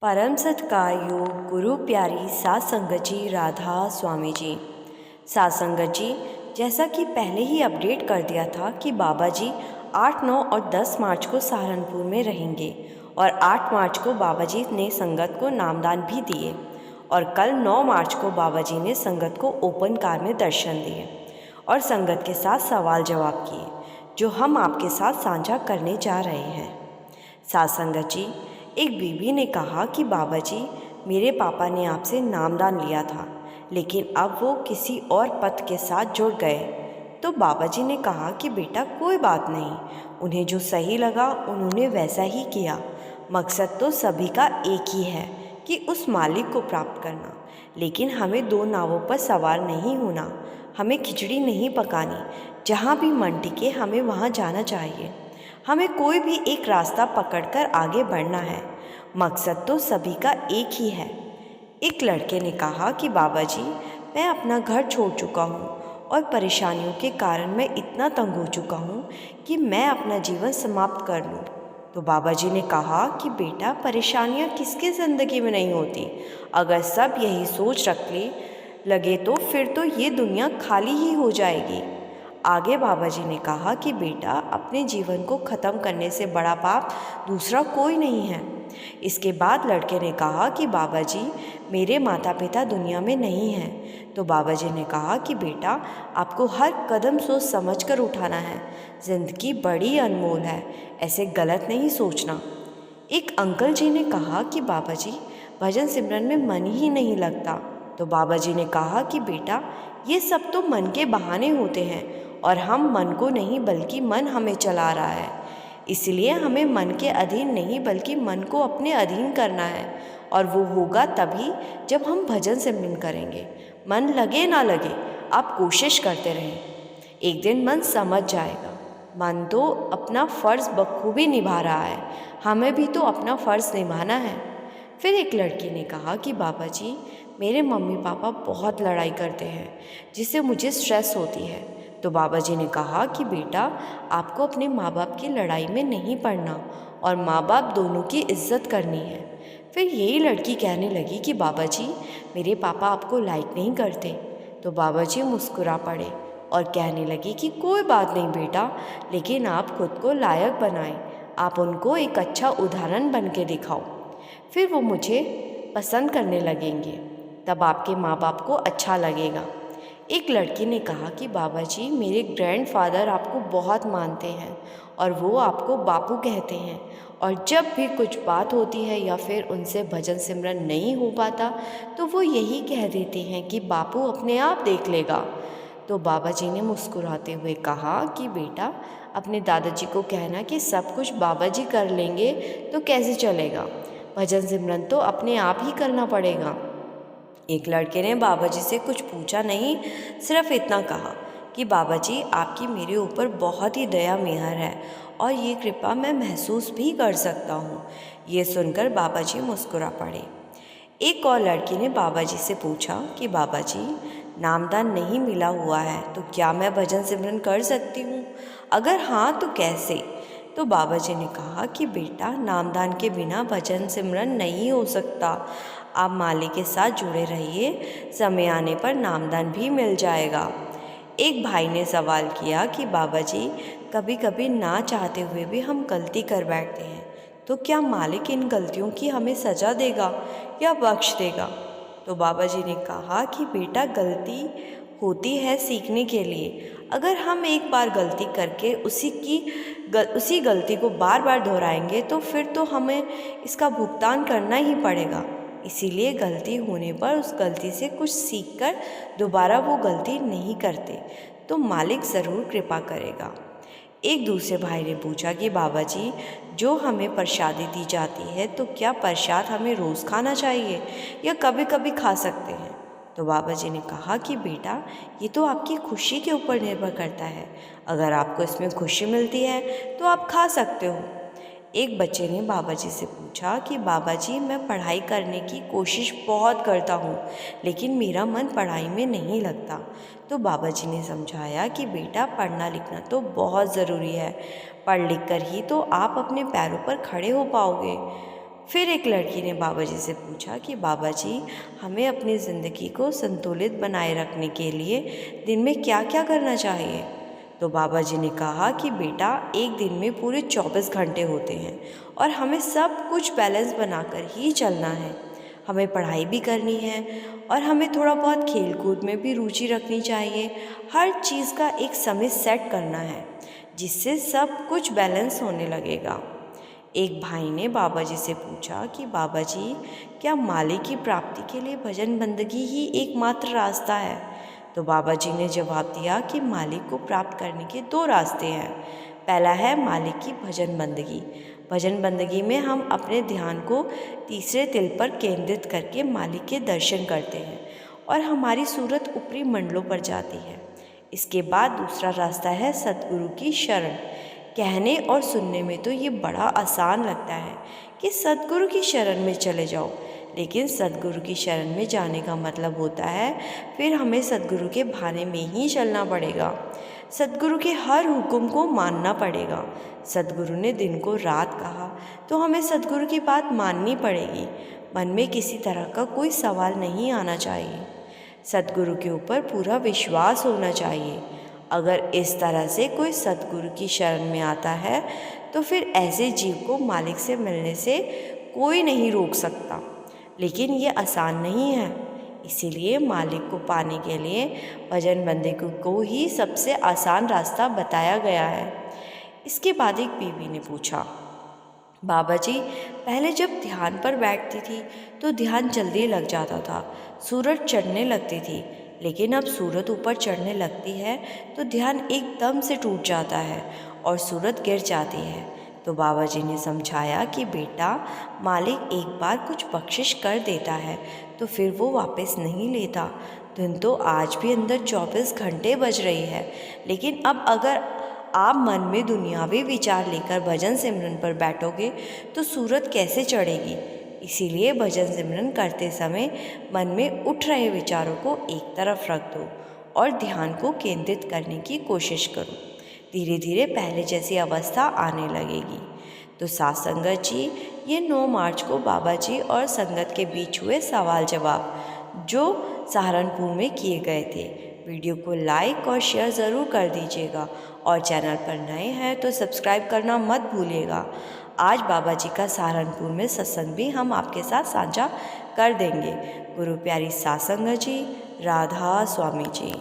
परम सत्कार योग गुरु प्यारी सात संगत जी राधा स्वामी जी। सात संगत जी, जैसा कि पहले ही अपडेट कर दिया था कि बाबा जी 8, 9 और 10 मार्च को सहारनपुर में रहेंगे और 8 मार्च को बाबा जी ने संगत को नामदान भी दिए और कल 9 मार्च को बाबा जी ने संगत को ओपन कार में दर्शन दिए और संगत के साथ सवाल जवाब किए जो हम आपके साथ साझा करने जा रहे हैं। सात संगत जी, एक बीबी ने कहा कि बाबा जी, मेरे पापा ने आपसे नामदान लिया था लेकिन अब वो किसी और पथ के साथ जुड़ गए। तो बाबा जी ने कहा कि बेटा कोई बात नहीं, उन्हें जो सही लगा उन्होंने वैसा ही किया। मकसद तो सभी का एक ही है कि उस मालिक को प्राप्त करना, लेकिन हमें दो नावों पर सवार नहीं होना। हमें खिचड़ी नहीं पकानी, जहाँ भी मन टिके हमें वहाँ जाना चाहिए। हमें कोई भी एक रास्ता पकड़कर आगे बढ़ना है। मकसद तो सभी का एक ही है। एक लड़के ने कहा कि बाबा जी, मैं अपना घर छोड़ चुका हूँ और परेशानियों के कारण मैं इतना तंग हो चुका हूँ कि मैं अपना जीवन समाप्त कर लूँ। तो बाबा जी ने कहा कि बेटा, परेशानियाँ किसके ज़िंदगी में नहीं होती। अगर सब यही सोच लगे तो फिर तो ये दुनिया खाली ही हो जाएगी। आगे बाबा जी ने कहा कि बेटा, अपने जीवन को ख़त्म करने से बड़ा पाप दूसरा कोई नहीं है। इसके बाद लड़के ने कहा कि बाबा जी, मेरे माता पिता दुनिया में नहीं हैं। तो बाबा जी ने कहा कि बेटा, आपको हर कदम सोच समझ कर उठाना है। ज़िंदगी बड़ी अनमोल है, ऐसे गलत नहीं सोचना। एक अंकल जी ने कहा कि बाबा जी, भजन सिमरन में मन ही नहीं लगता। तो बाबा जी ने कहा कि बेटा, ये सब तो मन के बहाने होते हैं और हम मन को नहीं बल्कि मन हमें चला रहा है। इसलिए हमें मन के अधीन नहीं बल्कि मन को अपने अधीन करना है और वो होगा तभी जब हम भजन सिमरन करेंगे। मन लगे ना लगे, आप कोशिश करते रहें, एक दिन मन समझ जाएगा। मन तो अपना फ़र्ज़ बखूबी निभा रहा है, हमें भी तो अपना फ़र्ज़ निभाना है। फिर एक लड़की ने कहा कि बाबा जी, मेरे मम्मी पापा बहुत लड़ाई करते हैं जिससे मुझे स्ट्रेस होती है। तो बाबा जी ने कहा कि बेटा, आपको अपने माँ बाप की लड़ाई में नहीं पड़ना और माँ बाप दोनों की इज्जत करनी है। फिर यही लड़की कहने लगी कि बाबा जी, मेरे पापा आपको लाइक नहीं करते। तो बाबा जी मुस्कुरा पड़े और कहने लगी कि कोई बात नहीं बेटा, लेकिन आप खुद को लायक बनाएं, आप उनको एक अच्छा उदाहरण बन के दिखाओ, फिर वो मुझे पसंद करने लगेंगे, तब आपके माँ बाप को अच्छा लगेगा। एक लड़की ने कहा कि बाबा जी, मेरे ग्रैंडफादर आपको बहुत मानते हैं और वो आपको बापू कहते हैं, और जब भी कुछ बात होती है या फिर उनसे भजन सिमरन नहीं हो पाता तो वो यही कह देते हैं कि बापू अपने आप देख लेगा। तो बाबा जी ने मुस्कुराते हुए कहा कि बेटा, अपने दादाजी को कहना कि सब कुछ बाबा जी कर लेंगे तो कैसे चलेगा, भजन सिमरन तो अपने आप ही करना पड़ेगा। एक लड़के ने बाबा जी से कुछ पूछा नहीं, सिर्फ इतना कहा कि बाबा जी, आपकी मेरे ऊपर बहुत ही दया मेहर है और ये कृपा मैं महसूस भी कर सकता हूँ। ये सुनकर बाबा जी मुस्कुरा पड़े। एक और लड़की ने बाबा जी से पूछा कि बाबा जी, नामदान नहीं मिला हुआ है तो क्या मैं भजन सिमरन कर सकती हूँ? अगर हाँ तो कैसे? तो बाबा जी ने कहा कि बेटा, नामदान के बिना भजन सिमरन नहीं हो सकता। आप मालिक के साथ जुड़े रहिए, समय आने पर नामदान भी मिल जाएगा। एक भाई ने सवाल किया कि बाबा जी, कभी कभी ना चाहते हुए भी हम गलती कर बैठते हैं, तो क्या मालिक इन गलतियों की हमें सज़ा देगा या बख्श देगा? तो बाबा जी ने कहा कि बेटा, गलती होती है सीखने के लिए। अगर हम एक बार गलती करके उसी गलती को बार बार दोहराएंगे तो फिर तो हमें इसका भुगतान करना ही पड़ेगा। इसीलिए गलती होने पर उस गलती से कुछ सीखकर दोबारा वो गलती नहीं करते तो मालिक ज़रूर कृपा करेगा। एक दूसरे भाई ने पूछा कि बाबा जी, जो हमें प्रसादी दी जाती है तो क्या प्रसाद हमें रोज़ खाना चाहिए या कभी कभी खा सकते हैं? तो बाबा जी ने कहा कि बेटा, ये तो आपकी खुशी के ऊपर निर्भर करता है। अगर आपको इसमें खुशी मिलती है तो आप खा सकते हो। एक बच्चे ने बाबा जी से पूछा कि बाबा जी, मैं पढ़ाई करने की कोशिश बहुत करता हूँ लेकिन मेरा मन पढ़ाई में नहीं लगता। तो बाबा जी ने समझाया कि बेटा, पढ़ना लिखना तो बहुत ज़रूरी है, पढ़ लिख कर ही तो आप अपने पैरों पर खड़े हो पाओगे। फिर एक लड़की ने बाबा जी से पूछा कि बाबा जी, हमें अपनी ज़िंदगी को संतुलित बनाए रखने के लिए दिन में क्या क्या करना चाहिए। तो बाबा जी ने कहा कि बेटा, एक दिन में पूरे 24 घंटे होते हैं और हमें सब कुछ बैलेंस बनाकर ही चलना है। हमें पढ़ाई भी करनी है और हमें थोड़ा बहुत खेल कूद में भी रुचि रखनी चाहिए। हर चीज़ का एक समय सेट करना है जिससे सब कुछ बैलेंस होने लगेगा। एक भाई ने बाबा जी से पूछा कि बाबा जी, क्या मालिक की प्राप्ति के लिए भजन बंदगी ही एकमात्र रास्ता है। तो बाबा जी ने जवाब दिया कि मालिक को प्राप्त करने के 2 रास्ते हैं। पहला है मालिक की भजन बंदगी। भजन बंदगी में हम अपने ध्यान को तीसरे तिल पर केंद्रित करके मालिक के दर्शन करते हैं और हमारी सूरत ऊपरी मंडलों पर जाती है। इसके बाद दूसरा रास्ता है सद्गुरु की शरण। कहने और सुनने में तो ये बड़ा आसान लगता है कि सद्गुरु की शरण में चले जाओ, लेकिन सद्गुरु की शरण में जाने का मतलब होता है फिर हमें सद्गुरु के भाने में ही चलना पड़ेगा। सद्गुरु के हर हुक्म को मानना पड़ेगा। सद्गुरु ने दिन को रात कहा तो हमें सद्गुरु की बात माननी पड़ेगी। मन में किसी तरह का कोई सवाल नहीं आना चाहिए। सद्गुरु के ऊपर पूरा विश्वास होना चाहिए। अगर इस तरह से कोई सद्गुरु की शरण में आता है तो फिर ऐसे जीव को मालिक से मिलने से कोई नहीं रोक सकता। लेकिन ये आसान नहीं है, इसीलिए मालिक को पाने के लिए भजन बंदगी को ही सबसे आसान रास्ता बताया गया है। इसके बाद एक बीवी ने पूछा, बाबा जी, पहले जब ध्यान पर बैठती थी तो ध्यान जल्दी लग जाता था, सूरज चढ़ने लगती थी, लेकिन अब सूरत ऊपर चढ़ने लगती है तो ध्यान एकदम से टूट जाता है और सूरत गिर जाती है। तो बाबा जी ने समझाया कि बेटा, मालिक एक बार कुछ बख्शिश कर देता है तो फिर वो वापस नहीं लेता। दिन तो आज भी अंदर 24 घंटे बज रही है, लेकिन अब अगर आप मन में दुनियावी विचार लेकर भजन सिमरन पर बैठोगे तो सूरत कैसे चढ़ेगी। इसीलिए भजन सिमरन करते समय मन में उठ रहे विचारों को एक तरफ रख दो और ध्यान को केंद्रित करने की कोशिश करो। धीरे धीरे पहले जैसी अवस्था आने लगेगी। तो साथ संगत जी, ये 9 मार्च को बाबा जी और संगत के बीच हुए सवाल जवाब जो सहारनपुर में किए गए थे। वीडियो को लाइक और शेयर ज़रूर कर दीजिएगा और चैनल पर नए हैं तो सब्सक्राइब करना मत भूलिएगा। आज बाबा जी का सहारनपुर में सत्संग भी हम आपके साथ साझा कर देंगे। गुरु प्यारी साथ संगत जी, राधा स्वामी जी।